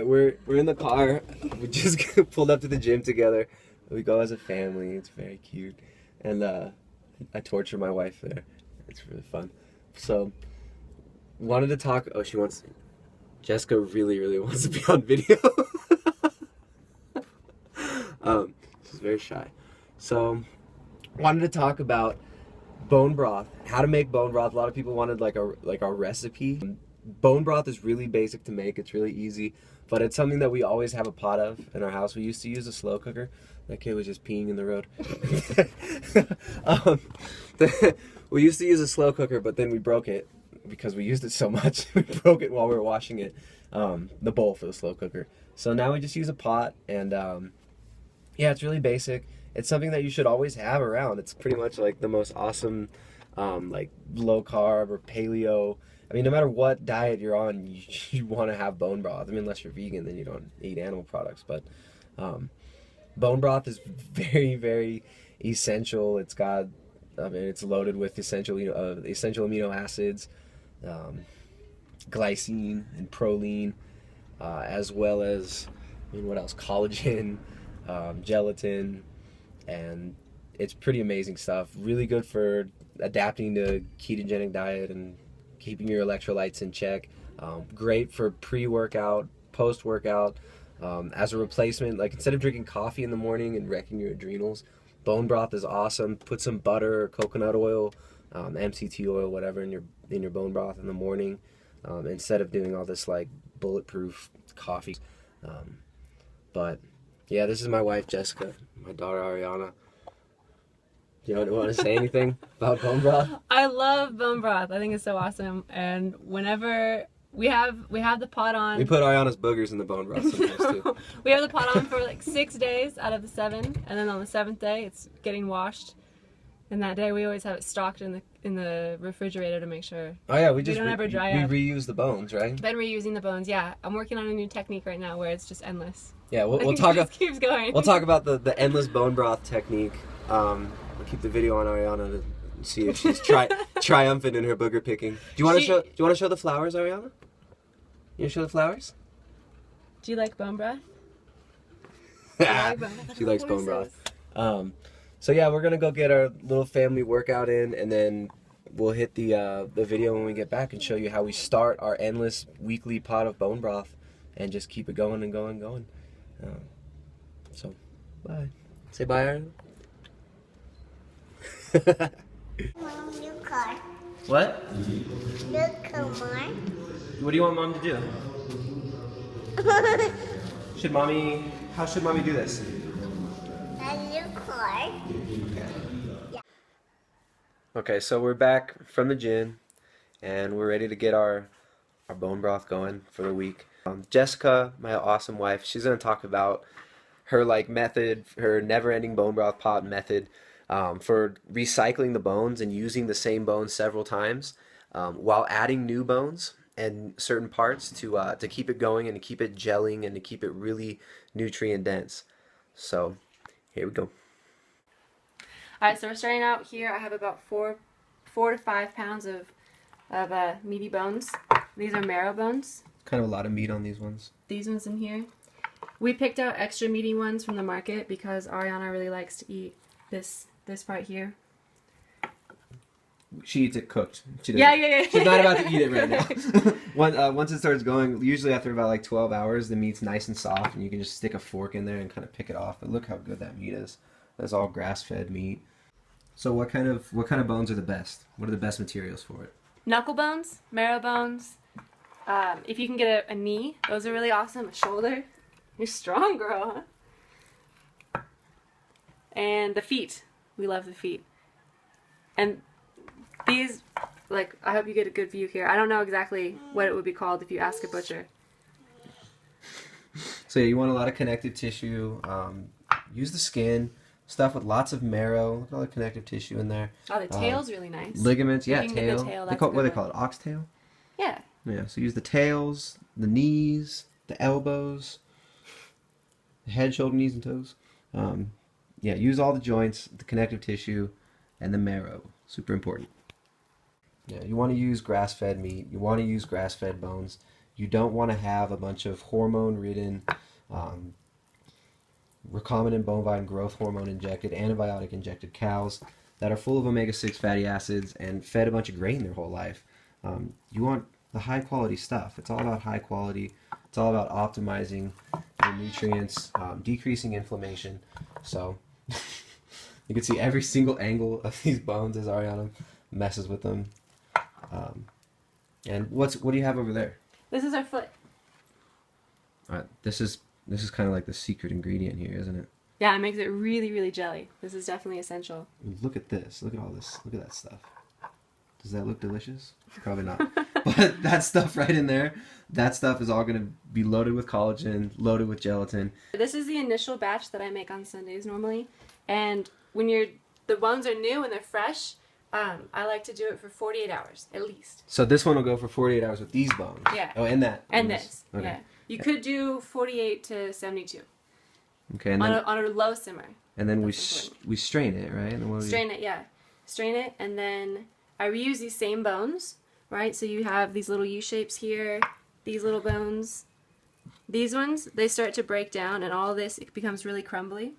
we're in the car. We just pulled up to the gym together. We go as a family. It's very cute, and I torture my wife there. It's really fun. So, wanted to talk. Oh, Jessica really wants to be on video. She's very shy. So, wanted to talk about bone broth. How to make bone broth. A lot of people wanted like a recipe. Bone broth is really basic to make. It's really easy, but it's something that we always have a pot of in our house. We used to use a slow cooker. That kid was just peeing in the road. We used to use a slow cooker, but then we broke it because we used it so much. We broke it while we were washing it, the bowl for the slow cooker. So now we just use a pot, and yeah, it's really basic. It's something that you should always have around. It's pretty much like the most awesome, like low carb or paleo. I mean, no matter what diet you're on, you want to have bone broth. I mean, unless you're vegan, then you don't eat animal products. But bone broth is very essential. It's got, I mean, it's loaded with essential amino acids, glycine and proline, as well as, I mean, what else? Collagen, gelatin, and it's pretty amazing stuff. Really good for adapting to ketogenic diet and keeping your electrolytes in check. Great for pre-workout, post-workout, as a replacement. Like, instead of drinking coffee in the morning and wrecking your adrenals, bone broth is awesome. Put some butter or coconut oil, MCT oil, whatever, in your bone broth in the morning, instead of doing all this like bulletproof coffee. But yeah, this is my wife Jessica, my daughter Ariana. You don't want to say anything about bone broth? I love bone broth. I think it's so awesome. And whenever we have the pot on, we put Ariana's boogers in the bone broth sometimes too. We have the pot on for like 6 days out of the 7, and then on the 7th day it's getting washed. And that day we always have it stocked in the refrigerator to make sure. Oh yeah, we don't ever dry up. We reuse the bones, right? Been reusing the bones. Yeah, I'm working on a new technique right now where it's just endless. Yeah, we'll talk. It just keeps going. We'll talk about the endless bone broth technique. We'll keep the video on Ariana to see if she's triumphant in her booger picking. Do you want to show the flowers, Ariana? You want to show the flowers? Do you like bone broth? She likes bone broth. So yeah, we're gonna go get our little family workout in, and then we'll hit the video when we get back and show you how we start our endless weekly pot of bone broth, and just keep it going and going and going. So, bye. Say bye, Ariana. Mom, you car. What? Look, come on. What do you want Mom to do? How should Mommy do this? And your car. Okay, so we're back from the gym, and we're ready to get our bone broth going for the week. Jessica, my awesome wife, she's going to talk about her method, her never-ending bone broth pot method, for recycling the bones and using the same bones several times, while adding new bones and certain parts to keep it going and to keep it gelling and to keep it really nutrient dense. So here we go. Alright, so we're starting out here. I have about 4 to 5 pounds of meaty bones. These are marrow bones. Kind of a lot of meat on these ones. These ones in here. We picked out extra meaty ones from the market because Ariana really likes to eat this part here. She eats it cooked. Yeah. She's not about to eat it right now. Once it starts going, usually after about like 12 hours, the meat's nice and soft, and you can just stick a fork in there and kind of pick it off. But look how good that meat is. That's all grass-fed meat. So what kind of bones are the best? What are the best materials for it? Knuckle bones, marrow bones. If you can get a knee, those are really awesome. A shoulder. You're strong, girl, huh? And the feet. We love the feet. And these, I hope you get a good view here. I don't know exactly what it would be called if you ask a butcher. So yeah, you want a lot of connective tissue. Use the skin. Stuff with lots of marrow. Look at all the connective tissue in there. Oh, the tail's really nice. Ligaments, yeah, tail. What do they call it? Oxtail? Yeah. Yeah, so use the tails, the knees, the elbows, the head, shoulder, knees, and toes. Yeah, use all the joints, the connective tissue, and the marrow. Super important. Yeah, you want to use grass-fed meat. You want to use grass-fed bones. You don't want to have a bunch of hormone-ridden, recombinant bovine growth hormone injected, antibiotic injected cows that are full of omega-6 fatty acids and fed a bunch of grain their whole life. You want the high quality stuff. It's all about high quality. It's all about optimizing your nutrients, decreasing inflammation. So you can see every single angle of these bones as Ariana messes with them. And what do you have over there? This is our foot. All right, this is kind of like the secret ingredient here, isn't it? Yeah, it makes it really, really jelly. This is definitely essential. Look at this. Look at all this. Look at that stuff. Does that look delicious? Probably not. But that stuff right in there, that stuff is all going to be loaded with collagen, loaded with gelatin. This is the initial batch that I make on Sundays normally. And when the bones are new and they're fresh, I like to do it for 48 hours, at least. So this one will go for 48 hours with these bones? Yeah. Oh, and that? And this. Okay. Yeah. You could do 48 to 72. Okay. And then, on a low simmer. And then we strain it, right? And then strain it, yeah. Strain it, and then I reuse these same bones, right? So you have these little U-shapes here, these little bones. These ones, they start to break down, and all this, it becomes really crumbly.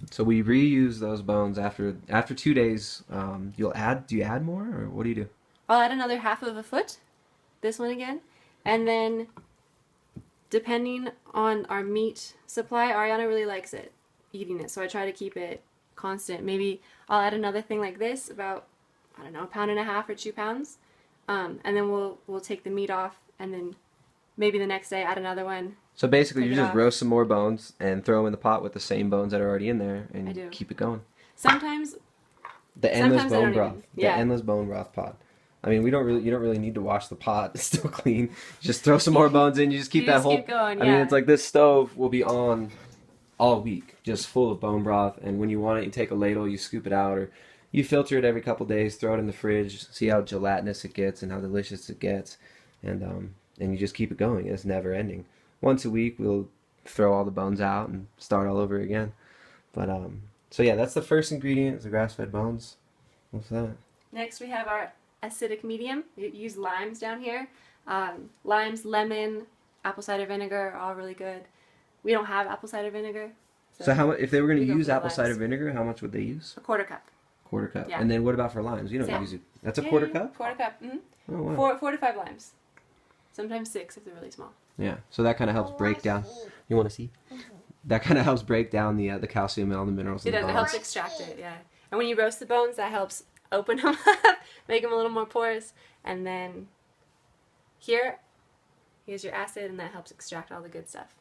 So we reuse those bones after 2 days. Do you add more, or what do you do? I'll add another half of a foot, this one again, and then depending on our meat supply, Ariana really likes it, eating it, so I try to keep it constant. Maybe I'll add another thing like this, about, I don't know, 1.5 pounds or 2 pounds, and then we'll take the meat off, and then maybe the next day add another one. So basically you just roast some more bones and throw them in the pot with the same bones that are already in there and keep it going. Sometimes the endless sometimes bone broth. The endless bone broth pot. I mean, you don't really need to wash the pot. It's still clean. Just throw some more bones in. You just keep that whole. Keep going, I mean, it's like this stove will be on all week, just full of bone broth. And when you want it, you take a ladle, you scoop it out, or you filter it every couple days, throw it in the fridge, see how gelatinous it gets and how delicious it gets, and you just keep it going. It's never ending. Once a week, we'll throw all the bones out and start all over again. But so yeah, that's the first ingredient is the grass-fed bones. What's that? Next, we have our acidic medium. We use limes down here. Limes, lemon, apple cider vinegar are all really good. We don't have apple cider vinegar. So how much, if they were going to use apple limes. cider vinegar, how much would they use? 1/4 cup. 1/4 cup. Yeah. And then what about for limes? You don't use it. That's a 1/4 cup? 1/4 cup. Mm-hmm. Oh, wow. 4 to 5 limes. Sometimes 6 if they're really small. Yeah. So that kind of helps break down. You want to see? That kind of helps break down the calcium and all the minerals. It does. It helps extract it. Yeah. And when you roast the bones, that helps open them up, make them a little more porous, and then here's your acid, and that helps extract all the good stuff.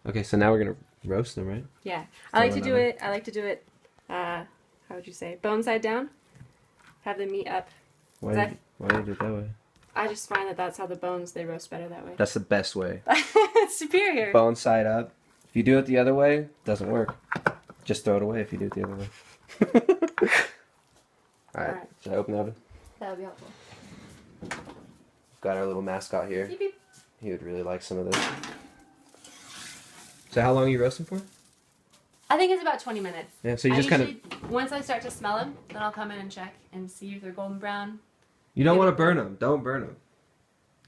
Okay, so now we're gonna roast them, right? Yeah, I like to do it. How would you say? Bone side down. Have the meat up. Why do you do it that way? I just find that that's how the bones, they roast better that way. That's the best way. It's superior. Bone side up. If you do it the other way, it doesn't work. Just throw it away if you do it the other way. All right. Should I open the oven? That would be helpful. Got our little mascot here. Beep, beep. He would really like some of this. So how long are you roasting for? I think it's about 20 minutes. Yeah, so you just kind of... Once I start to smell them, then I'll come in and check and see if they're golden brown. You don't want to burn them. Don't burn them.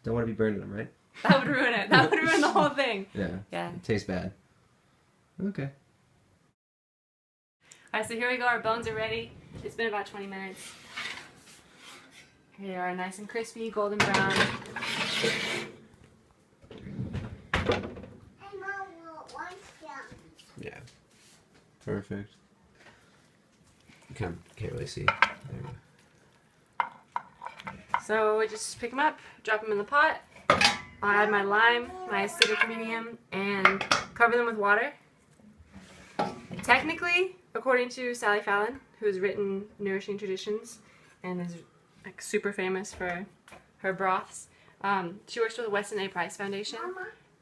Don't want to be burning them, right? That would ruin it. That would ruin the whole thing. Yeah. Yeah. It tastes bad. Okay. Alright, so here we go. Our bones are ready. It's been about 20 minutes. Here they are, nice and crispy, golden brown. Yeah. Perfect. You can't really see. There we go. So we just pick them up, drop them in the pot. I'll add my lime, my acidic medium, and cover them with water. Technically, according to Sally Fallon, who's written Nourishing Traditions and is like super famous for her broths, she works with the Weston A. Price Foundation,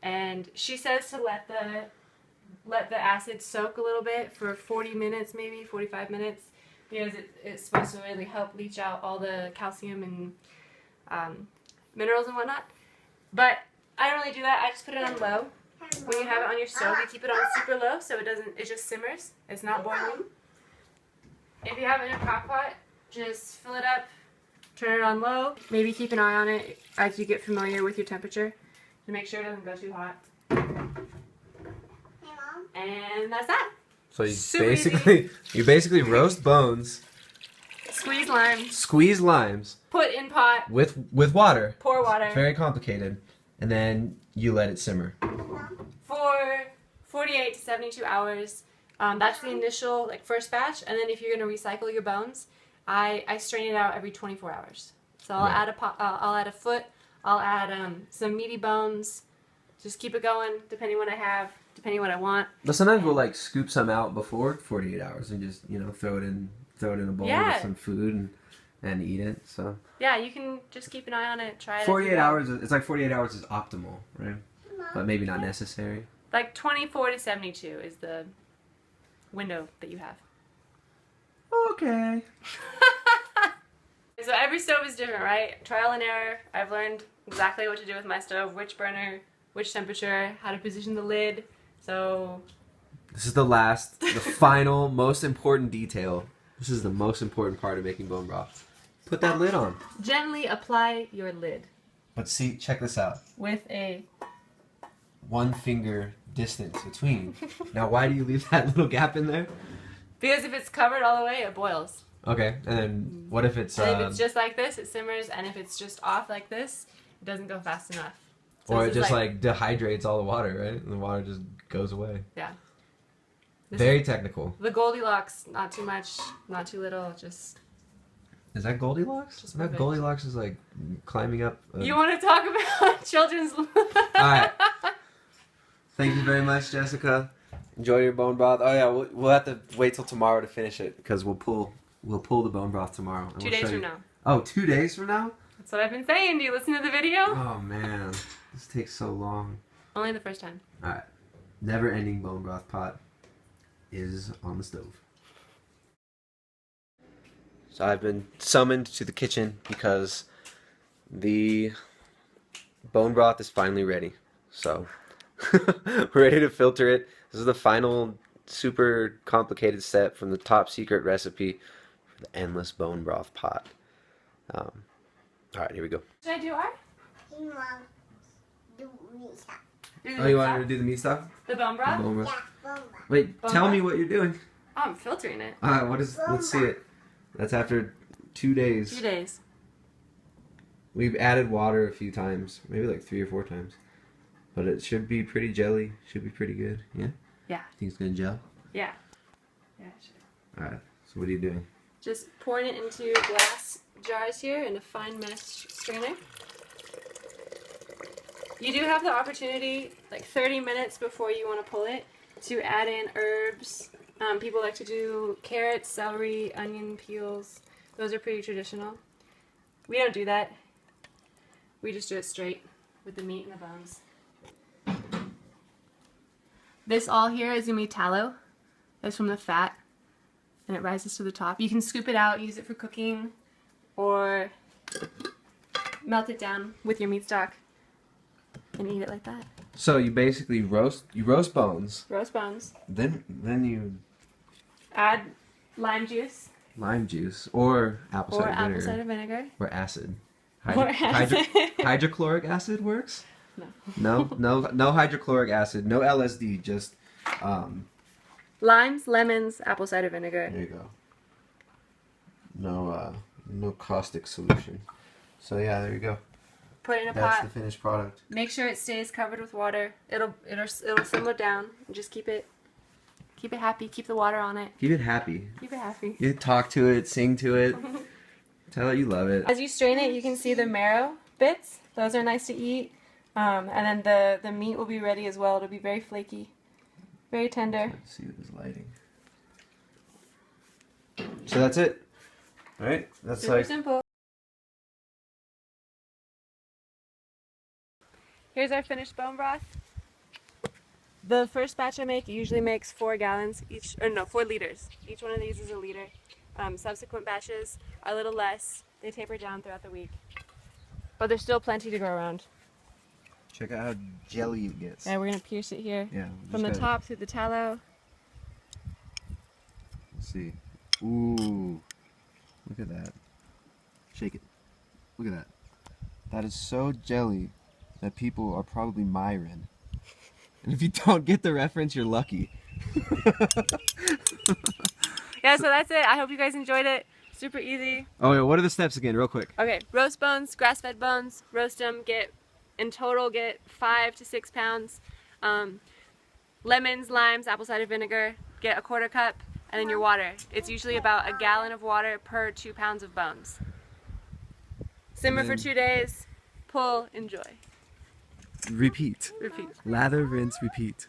and she says to let the acid soak a little bit for 40 minutes, maybe 45 minutes, because it's supposed to really help leach out all the calcium and minerals and whatnot. But I don't really do that. I just put it on low. When you have it on your stove, you keep it on super low so it just simmers. It's not boiling. If you have it in a crock pot, just fill it up Turn it on low. Maybe keep an eye on it as you get familiar with your temperature to make sure it doesn't go too hot. Hey, Mom. And that's that. So you Super basically roast bones, Squeeze lime. squeeze limes Put in pot. with water. Pour water. Very complicated, and then you let it simmer. For 48 to 72 hours. That's the initial first batch, and then if you're gonna recycle your bones, I strain it out every 24 hours. So I'll add I'll add a foot. I'll add some meaty bones. Just keep it going, depending what I have, depending what I want. But sometimes we'll scoop some out before 48 hours and just throw it in a bowl with some food and eat it. So yeah, you can just keep an eye on it. Try it. 48 hours. It's like 48 hours is optimal, right? But maybe not necessary. Like 24 to 72 is the window that you have. Okay. So every stove is different, right? Trial and error. I've learned exactly what to do with my stove, which burner, which temperature, how to position the lid. So This is the final, most important detail. This is the most important part of making bone broth. Put that lid on. gently apply your lid But see, check this out. with a 1 finger distance between. Now, why do you leave that little gap in there? because if it's covered all the way, it boils. Okay, and then what if it's... And if it's just like this, it simmers, and if it's just off like this, it doesn't go fast enough. So or it this is just dehydrates all the water, right? And the water just goes away. Yeah. This Very technical. The Goldilocks, not too much, not too little, just... Is that Goldilocks? Just That perfect. Goldilocks is climbing up... You want to talk about children's... Alright. Thank you very much, Jessica. Enjoy your bone broth. Oh yeah, we'll have to wait till tomorrow to finish it because we'll pull the bone broth tomorrow. And 2 we'll days show from you. now. Oh, 2 days from now? That's what I've been saying. Do you listen to the video? Oh man, this takes so long. Only the first time. Alright. Never-ending bone broth pot is on the stove. So I've been summoned to the kitchen because the bone broth is finally ready. So we're ready to filter it. This is the final super complicated step from the top secret recipe for the endless bone broth pot. Alright, here we go. Should I do art? Hey, Mom. Do me some. Oh, you wanted to do the meat stuff? The bone broth? Bone broth. Yeah, Mama. Wait, Bone tell broth? me what you're doing. Oh, I'm filtering it. Let's see it. That's after 2 days. 2 days. We've added water a few times, maybe like 3 or 4 times. But it should be pretty jelly. Should be pretty good. Yeah? Yeah. Think it's gonna gel? Yeah. Yeah, sure. Alright, so what are you doing? Just pouring it into glass jars here in a fine mesh strainer. You do have the opportunity, like 30 minutes before you want to pull it, to add in herbs. People like to do carrots, celery, onion peels. Those are pretty traditional. We don't do that. We just do it straight with the meat and the bones. This all here is going to be tallow. That's from the fat, and it rises to the top. You can scoop it out, use it for cooking, or melt it down with your meat stock and eat it like that. So you basically roast bones, Roast bones. then you Add lime juice lime juice or apple or cider apple vinegar cider vinegar. or acid. Or acid. Hydrochloric acid works? No. No hydrochloric acid, no LSD, just Limes, lemons, apple cider vinegar. there you go. No caustic solution. So yeah, there you go. Put it in a That's pot. the finished product. Make sure it stays covered with water. It'll simmer down. And just keep it happy. Keep the water on it. Keep it happy. Keep it happy. You talk to it, sing to it, tell it you love it. As you strain it, you can see the marrow bits. Those are nice to eat. And then the meat will be ready as well. It'll be very flaky, very tender. Let's see with this lighting. So that's it. All right, that's Super like simple. Here's our finished bone broth. The first batch I make usually makes 4 gallons each, or no, 4 liters. Each one of these is a liter. Subsequent batches are a little less. They taper down throughout the week. But there's still plenty to go around. check out how jelly it gets. And we're going to pierce it here. Yeah. From the top through the tallow. Let's see. Ooh, look at that. Shake it. Look at that. That is so jelly that people are probably myron. And if you don't get the reference, you're lucky. Yeah, so that's it. I hope you guys enjoyed it. Super easy. Oh yeah, what are the steps again, real quick? Okay, roast bones, grass-fed bones. Roast them. In total, get 5 to 6 pounds. Lemons, limes, apple cider vinegar. Get a 1/4 cup, and then your water. It's usually about a gallon of water per 2 pounds of bones. Simmer for 2 days. Pull. Enjoy. Repeat. Repeat. Lather, rinse, repeat.